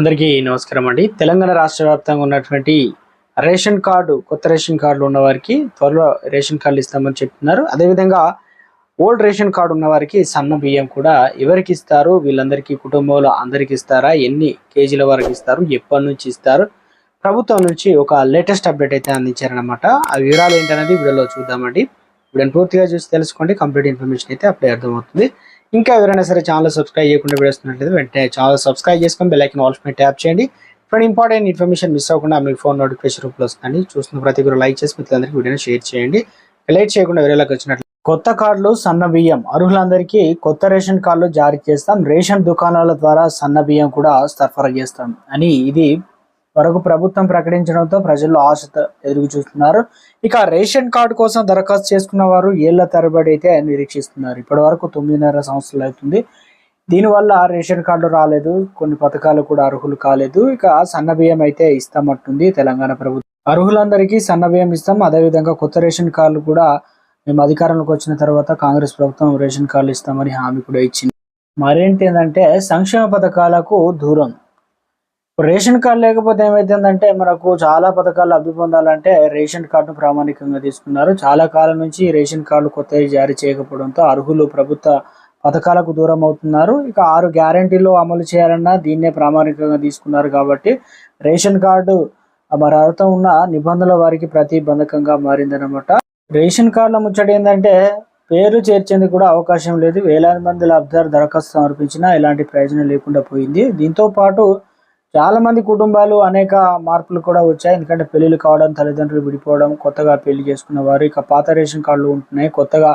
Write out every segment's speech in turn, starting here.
అందరికీ నమస్కారం అండి. తెలంగాణ రాష్ట్ర వ్యాప్తంగా ఉన్నటువంటి రేషన్ కార్డు కొత్త రేషన్ కార్డులు ఉన్న వారికి త్వరలో రేషన్ కార్డులు ఇస్తామని చెప్తున్నారు. అదేవిధంగా ఓల్డ్ రేషన్ కార్డు ఉన్న వారికి సన్న బియ్యం కూడా ఎవరికి ఇస్తారు, వీళ్ళందరికీ కుటుంబంలో అందరికి ఇస్తారా, ఎన్ని కేజీల వరకు ఇస్తారు, ఎప్పటి నుంచి ఇస్తారు, ప్రభుత్వం నుంచి ఒక లేటెస్ట్ అప్డేట్ అయితే అందించారనమాట. ఆ వివరాలు ఏంటనేది వీడియోలో చూద్దామండి. వీడియోని పూర్తిగా చూసి తెలుసుకోండి, కంప్లీట్ ఇన్ఫర్మేషన్ అయితే అప్పుడే అర్థమవుతుంది. ఇంకా ఎవరైనా సరే ఛానల్ సబ్స్క్రైబ్ చేయకుండా వీడియోస్తున్నట్లయితే వెంటనే ఛానల్ సబ్స్క్రైబ్ చేసుకొని బెల్ ఐకాన్ ఆల్ పై ట్యాప్ చేయండి. ఇప్పుడు ఇంపార్టెంట్ ఇన్ఫర్మేషన్ మిస్ అవ్వకుండా మీ ఫోన్ నోటిఫికేషన్ రూపంలో వస్తుంది. చూస్తున్న ప్రతి ఒక్కరు లైక్ చేసి మిత్రులందరికీ వీడియోని షేర్ చేయండి. లైక్ చేయకుండా వేరేలాగా వచ్చినట్లు కొత్త కార్డులు సన్న బియ్యం అర్హులందరికీ కొత్త రేషన్ కార్డులు జారీ చేస్తాం, రేషన్ దుకాణాల ద్వారా సన్న బియ్యం కూడా సరఫరా చేస్తాం అని ఇది వరకు ప్రభుత్వం ప్రకటించడంతో ప్రజల్లో ఆశతో ఎదురు చూస్తున్నారు. ఇక రేషన్ కార్డు కోసం దరఖాస్తు చేసుకున్న వారు ఏళ్ల తరబడి అయితే నిరీక్షిస్తున్నారు. ఇప్పటి వరకు 9.5 సంవత్సరాలు అవుతుంది. దీనివల్ల రేషన్ కార్డు రాలేదు, కొన్ని పథకాలు కూడా అర్హులు కాలేదు. ఇక సన్న బియ్యం అయితే ఇస్తామంటుంది తెలంగాణ ప్రభుత్వం. అర్హులందరికీ సన్న బియ్యం ఇస్తాం, అదేవిధంగా కొత్త రేషన్ కార్డులు కూడా మేము అధికారంలోకి వచ్చిన తర్వాత కాంగ్రెస్ ప్రభుత్వం రేషన్ కార్డులు ఇస్తామని హామీ కూడా ఇచ్చింది. మరేంటి ఏంటంటే సంక్షేమ పథకాలకు దూరం. రేషన్ కార్డు లేకపోతే ఏమైతుందంటే మనకు చాలా పథకాలు లబ్ధి పొందాలంటే రేషన్ కార్డును ప్రామాణికంగా తీసుకున్నారు. చాలా కాలం నుంచి రేషన్ కార్డు కొత్తవి జారీ చేయకపోవడంతో అర్హులు ప్రభుత్వ పథకాలకు దూరం అవుతున్నారు. ఇక 6 గ్యారెంటీలు అమలు చేయాలన్నా దీన్నే ప్రామాణికంగా తీసుకున్నారు. కాబట్టి రేషన్ కార్డు మరి అర్హత ఉన్న నిబంధనల వారికి ప్రతిబంధకంగా మారిందనమాట. రేషన్ కార్డుల ముచ్చట ఏంటంటే పేర్లు చేర్చేందుకు కూడా అవకాశం లేదు. వేలాది మంది లబ్ధిదారు దరఖాస్తు సమర్పించినా ఎలాంటి ప్రయోజనం లేకుండా పోయింది. దీంతో పాటు చాలా మంది కుటుంబాలు అనేక మార్పులు కూడా వచ్చాయి. ఎందుకంటే పెళ్లిళ్ళు కావడం, తల్లిదండ్రులు విడిపోవడం, కొత్తగా పెళ్లి చేసుకున్న వారు, ఇక పాత రేషన్ కార్డులు ఉంటున్నాయి, కొత్తగా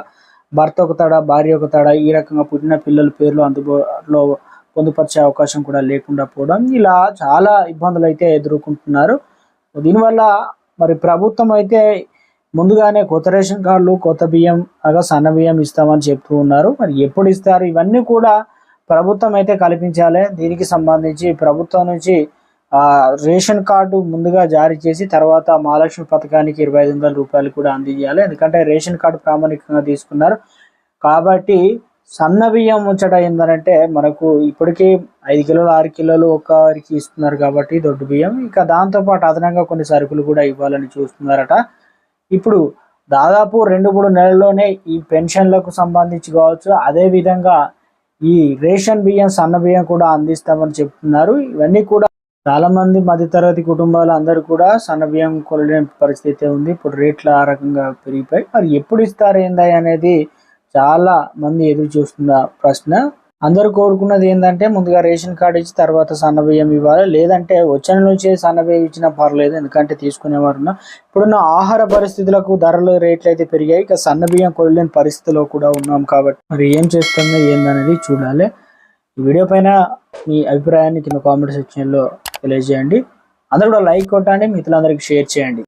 భర్త ఒక తడ భార్య ఒక తడ, ఈ రకంగా పుట్టిన పిల్లల పేర్లు అందుబాటులో పొందుపరిచే అవకాశం కూడా లేకుండా పోవడం, ఇలా చాలా ఇబ్బందులు అయితే ఎదుర్కొంటున్నారు. దీనివల్ల మరి ప్రభుత్వం అయితే ముందుగానే కొత్త రేషన్ కార్డులు, కొత్త బియ్యం అలాగా సన్న బియ్యం ఇస్తామని చెప్తూ ఉన్నారు. మరి ఎప్పుడు ఇస్తారు, ఇవన్నీ కూడా ప్రభుత్వం అయితే కల్పించాలి. దీనికి సంబంధించి ప్రభుత్వం నుంచి రేషన్ కార్డు ముందుగా జారీ చేసి తర్వాత మహాలక్ష్మి పథకానికి 2500 రూపాయలు కూడా అందించాలి. ఎందుకంటే రేషన్ కార్డు ప్రామాణికంగా తీసుకున్నారు కాబట్టి. సన్న బియ్యం ముచ్చట ఏంటంటే మనకు ఇప్పటికీ 5 కిలోలు 6 కిలోలు ఒక్కరికి ఇస్తున్నారు కాబట్టి దొడ్డు బియ్యం. ఇక దాంతోపాటు అదనంగా కొన్ని సరుకులు కూడా ఇవ్వాలని చూస్తున్నారట. ఇప్పుడు దాదాపు 2-3 నెలల్లోనే ఈ పెన్షన్లకు సంబంధించి కావచ్చు, అదేవిధంగా ఈ రేషన్ బియ్యం సన్న బియ్యం కూడా అందిస్తామని చెప్తున్నారు. ఇవన్నీ కూడా చాలా మంది మధ్యతరగతి కుటుంబాలు అందరూ కూడా సన్న బియ్యం కొనలేని పరిస్థితి ఉంది. ఇప్పుడు రేట్లు ఆ రకంగా పెరిగిపోయి మరి ఎప్పుడు ఇస్తారు ఏందా అనేది చాలా మంది ఎదురు చూస్తున్న ప్రశ్న. అందరూ కోరుకున్నది ఏంటంటే ముందుగా రేషన్ కార్డు ఇచ్చి తర్వాత సన్న బియ్యం ఇవ్వాలి, లేదంటే వచ్చిన నుంచే సన్న బియ్యం ఇచ్చినా పర్లేదు, ఎందుకంటే తీసుకునేవారు ఇప్పుడున్న ఆహార పరిస్థితులకు ధరలు రేట్లు అయితే పెరిగాయి. ఇక సన్న బియ్యం కొనలేని పరిస్థితిలో కూడా ఉన్నాం కాబట్టి మరి ఏం చేస్తుందో ఏందనేది చూడాలి. ఈ వీడియో పైన మీ అభిప్రాయాన్ని కింద కామెంట్ సెక్షన్లో తెలియజేయండి. అందరూ కూడా లైక్ కొట్టండి, మిత్రులందరికీ షేర్ చేయండి.